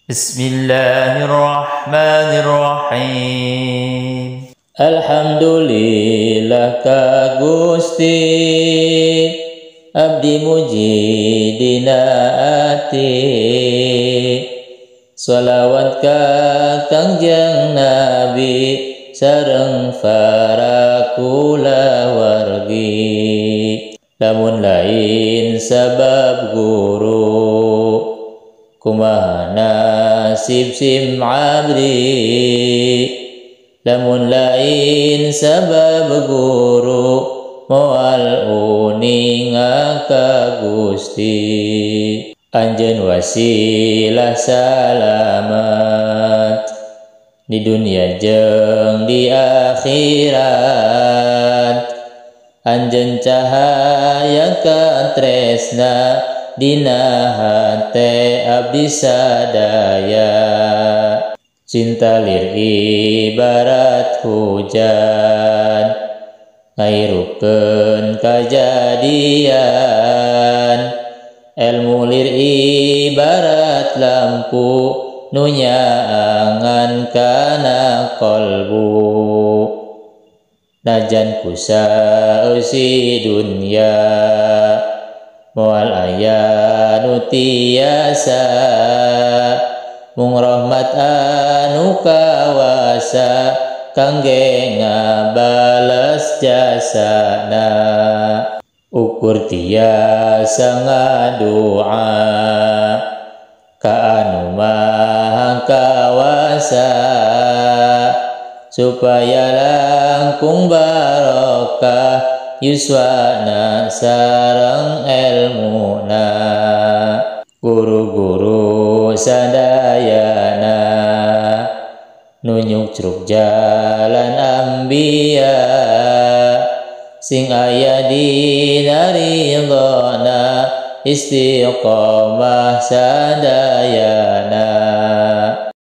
Bismillahirrahmanirrahim. Alhamdulillah ka Gusti abdi muji dina ati, sholawat ka Kangjeng Nabi sareng para kulawargi. Lamun lain sabab guru, kumaha nasib sim abdi. Lamun lain sabab guru, moal uninga ka Gusti. Anjeun wasilah salamet di dunia jeung di akhirat. Anjeun cahaya ka tresna dina hate abdi sadaya. Cinta lir ibarat hujan, ngairukeun kajadian. Elmu lir ibarat lampu, nu nyaangan kana kolbu. Najan kusausi dunya, moal aya nu tiasa. Mung rahmat anu kawasa, kangge ngabales jasana. Ukur tiasa ngadoa ka anu maha kawasa, supaya langkung barokah yuswana sareng elmuna. Guru-guru sadayana nu nyukruk jalan ambia, sing aya dina ridhona istiqomah sadayana.